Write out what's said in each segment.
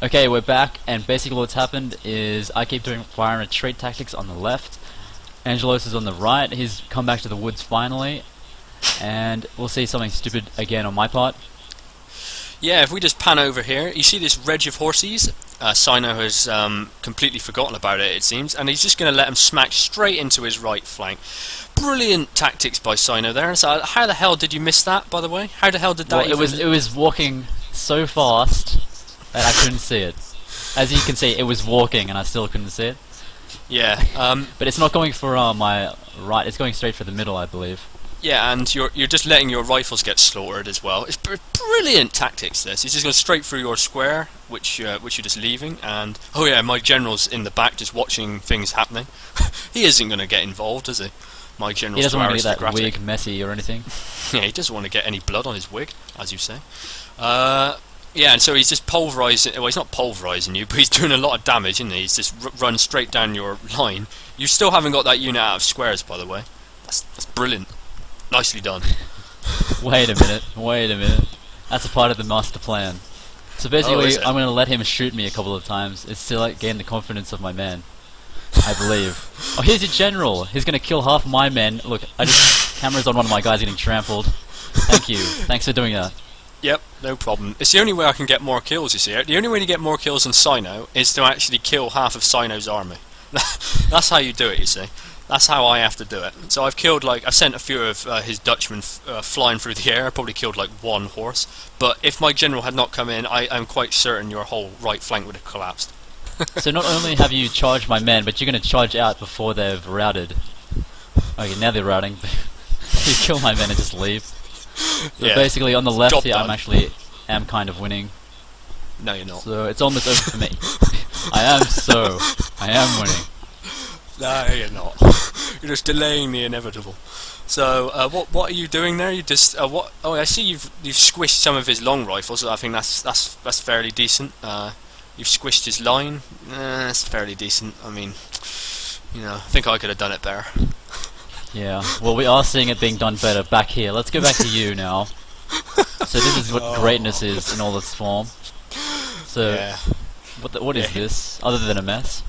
Okay, we're back, and basically what's happened is I keep doing fire and retreat tactics on the left. Angelos is on the right. He's come back to the woods finally, and we'll see something stupid again on my part. Yeah, if we just pan over here, you see this reg of horses? Sino has completely forgotten about it seems, and he's just going to let him smack straight into his right flank. Brilliant tactics by Sino there. So how the hell did you miss that, by the way? How the hell did that Well, it was walking so fast that I couldn't see it. As you can see, it was walking and I still couldn't see it. Yeah, but it's not going for my right, it's going straight for the middle, I believe. yeah, and you're just letting your rifles get slaughtered as well. It's brilliant tactics. This he's just going straight through your square, which you're just leaving. And oh yeah, my general's in the back just watching things happening. He isn't going to get involved, is he? My general's He doesn't want to get that aristocratic. wig messy or anything. Yeah, he doesn't want to get any blood on his wig, as you say. Yeah, and so he's just pulverising. Well, he's not pulverising you, but he's doing a lot of damage, isn't he? He's just run straight down your line. You still haven't got that unit out of squares, by the way. That's brilliant. Nicely done. Wait a minute. That's a part of the master plan. So basically, I'm going to let him shoot me a couple of times. It's to like gain the confidence of my men, I believe. Oh, here's your general. He's going to kill half my men. Look, I just cameras on one of my guys getting trampled. Thank you. Thanks for doing that. Yep, no problem. It's the only way I can get more kills, you see. The only way to get more kills than Sino is to actually kill half of Sino's army. That's how you do it, you see. That's how I have to do it. So I've killed, like, I've sent a few of his Dutchmen flying through the air. I probably killed, like, one horse. But if my general had not come in, I'm quite certain your whole right flank would have collapsed. So not only have you charged my men, but you're going to charge out before they've routed. Okay, now they're routing. You kill my men and just leave. So Yeah. basically, on the left Job here, done. am kind of winning. No, you're not. So it's almost over for me. I am winning. No, you're not. You're just delaying the inevitable. So, what are you doing there? You just what? Oh, I see you've squished some of his long rifles. So I think that's fairly decent. You've squished his line. That's fairly decent. I mean, you know, I think I could have done it better. Yeah. Well, we are seeing it being done better back here. Let's go back to you now. So this is what greatness is in all its form. So, Yeah. what is this other than a mess?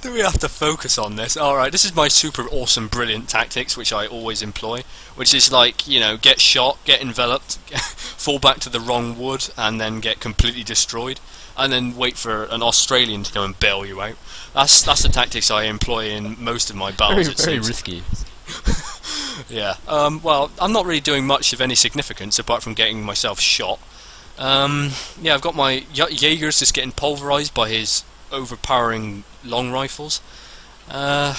Do we have to focus on this? Alright, this is my super awesome, brilliant tactics, which I always employ. Which is like, you know, get shot, get enveloped, fall back to the wrong wood, and then get completely destroyed. And then wait for an Australian to go and bail you out. That's the tactics I employ in most of my battles, it Very seems. risky. Yeah. Well, I'm not really doing much of any significance apart from getting myself shot. Yeah, I've got my Jaegers just getting pulverised by his overpowering long rifles. Yeah,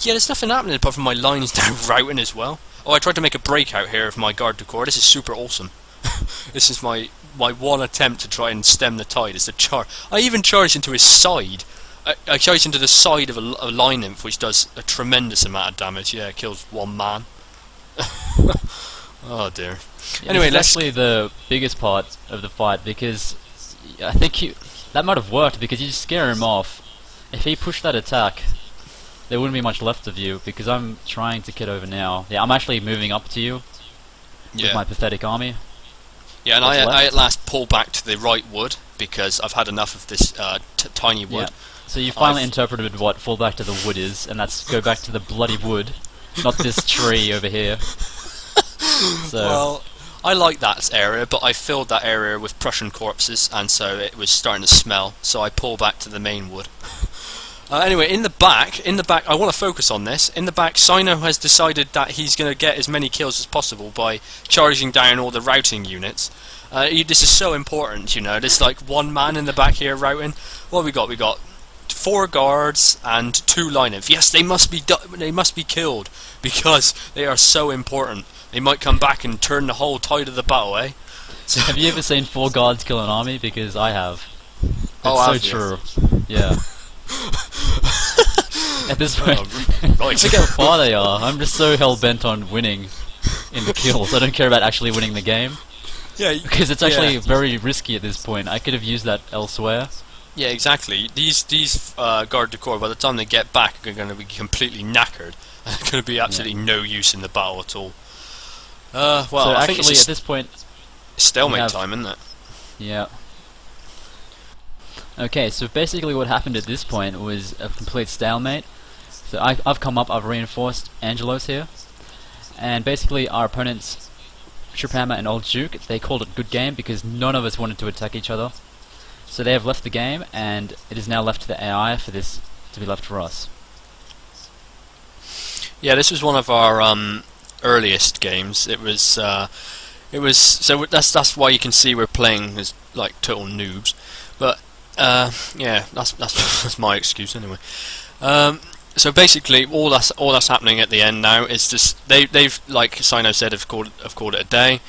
there's nothing happening apart from my lines now routing as well. Oh, I tried to make a breakout here of my garde du corps. This is super awesome. This is my one attempt to try and stem the tide. Is to charge. I even charged into his side. I charged into the side of a line nymph, which does a tremendous amount of damage. Yeah, it kills one man. Oh dear. Anyway, It's actually the biggest part of the fight because I think that might have worked because you just scare him off. If he pushed that attack, there wouldn't be much left of you because I'm trying to get over now. Yeah, I'm actually moving up to you with my pathetic army. Yeah, and What's I left? at last pull back to the right wood because I've had enough of this tiny wood. Yeah. So you finally interpreted what fall back to the wood is, and that's go back to the bloody wood, not this tree over here. So Well, I like that area, but I filled that area with Prussian corpses, and so it was starting to smell. So I pull back to the main wood. Anyway, in the back, I want to focus on this. In the back, Sino has decided that he's going to get as many kills as possible by charging down all the routing units. This is so important, you know. There's like one man in the back here routing. What have we got? We got 4 guards and 2 line nymph. Yes, they must be killed because they are so important. They might come back and turn the whole tide of the battle, eh? So have you ever seen 4 guards kill an army? Because I have. It's Oh, so have you? true. Yeah. At this point, right. look how far they are. I'm just so hell bent on winning in the kills. I don't care about actually winning the game Yeah, because it's actually very risky at this point. I could have used that elsewhere. yeah, exactly. These garde du corps, by the time they get back, are going to be completely knackered. They're going to be absolutely no use in the battle at all. Well, So I think actually, it's at this point, stalemate we have- time, isn't it? Yeah. Okay, so basically what happened at this point was a complete stalemate. So I've come up, I've reinforced Angelos here, and basically our opponents, Trip Hammer and Old Duke, they called it good game because none of us wanted to attack each other. So they have left the game, and it is now left to the AI for this to be left for us. Yeah, this was one of our earliest games. It was so that's why you can see we're playing as like total noobs. But yeah, that's my excuse anyway. So basically, all that's happening at the end now is just they've like Sino said have called it a day.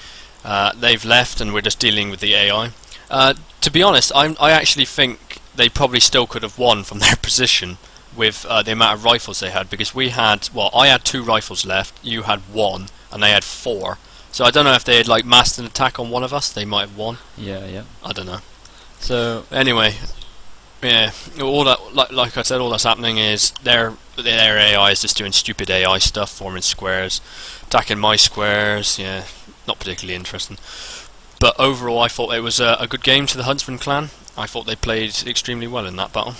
They've left, and we're just dealing with the AI. To be honest, I actually think they probably still could have won from their position with the amount of rifles they had, because I had 2 rifles left, you had 1, and they had 4. So I don't know if they had like massed an attack on one of us, they might have won. Yeah. I don't know. So anyway, yeah, all that like I said, all that's happening is their AI is just doing stupid AI stuff, forming squares, attacking my squares. Yeah, not particularly interesting. But overall, I thought it was a good game to the Huntsman clan. I thought they played extremely well in that battle.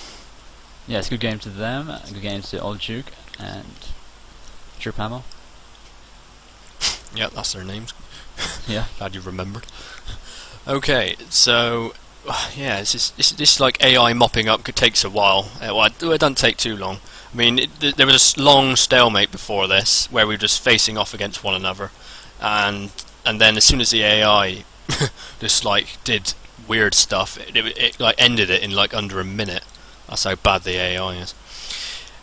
yeah, it's a good game to them, good games to Old Duke and Trip Hammer. Yeah, that's their names. Yeah. Glad you remembered. Okay, so yeah, this like AI mopping up takes a while. Well, it doesn't take too long. I mean, there was a long stalemate before this where we were just facing off against one another, and then as soon as the AI just like did weird stuff, it like ended it in like under a minute. That's how bad the AI is.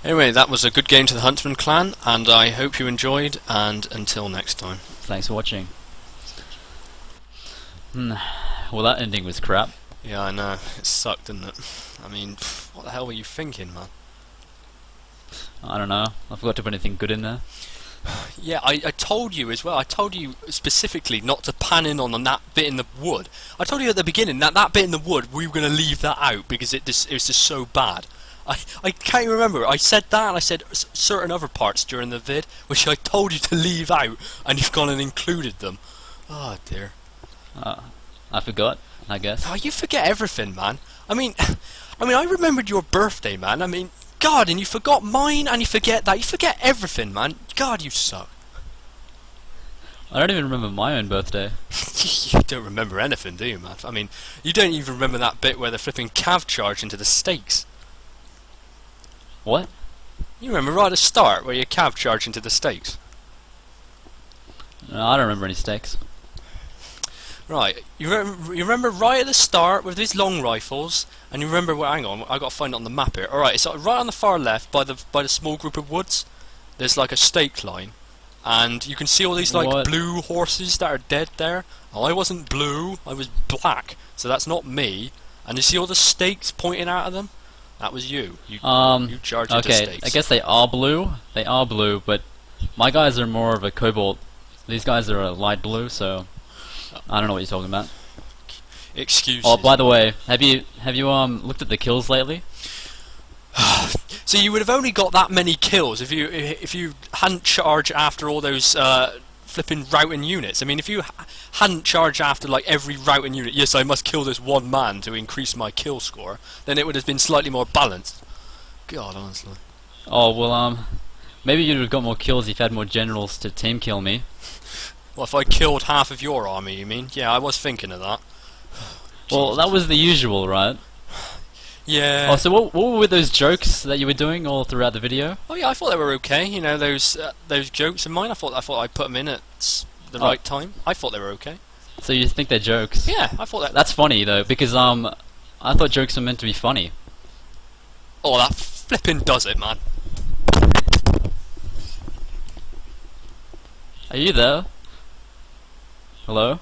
Anyway, that was a good game to the Huntsman clan, and I hope you enjoyed, and until next time. Thanks for watching. Well, that ending was crap. Yeah, I know. It sucked, didn't it? I mean, what the hell were you thinking, man? I don't know. I forgot to put anything good in there. Yeah, I told you as well. I told you specifically not to pan in on that bit in the wood. I told you at the beginning that bit in the wood, we were going to leave that out because it was just so bad. I can't remember. I said that, and I said certain other parts during the vid, which I told you to leave out, and you've gone and included them. Oh dear. I forgot, I guess. Oh, you forget everything, man. I mean, I remembered your birthday, man. I mean, God, and you forgot mine, and you forget that. You forget everything, man. God, you suck. I don't even remember my own birthday. You don't remember anything, do you, man? I mean, you don't even remember that bit where the flipping cav charged into the stakes. What? You remember right at the start where your cav charged into the stakes? No, I don't remember any stakes. Right, you remember right at the start with these long rifles, and you remember where? Hang on, I got to find it on the map here. All right, it's right on the far left by the small group of woods. There's like a stake line, and you can see all these like blue horses that are dead there. Oh, I wasn't blue, I was black, so that's not me. And you see all the stakes pointing out of them? That was you. You charged into okay, stakes. I guess they are blue. They are blue, but my guys are more of a cobalt. These guys are a light blue, so I don't know what you're talking about. Excuses. Oh, by the way, have you looked at the kills lately? So you would have only got that many kills if you hadn't charged after all those flipping routing units. I mean, if you hadn't charged after like every routing unit, yes, I must kill this one man to increase my kill score, then it would have been slightly more balanced. God, honestly. Oh well, maybe you'd have got more kills if you had more generals to team kill me. Well, if I killed half of your army, you mean? Yeah, I was thinking of that. Well, that was the usual, right? Yeah. Oh, so what were those jokes that you were doing all throughout the video? Oh yeah, I thought they were okay. You know, those jokes of mine. I thought I put them in at the right time. I thought they were okay. So you think they're jokes? Yeah, I thought that. That's funny though, because I thought jokes were meant to be funny. Oh, that flipping does it, man. Are you there? Hello?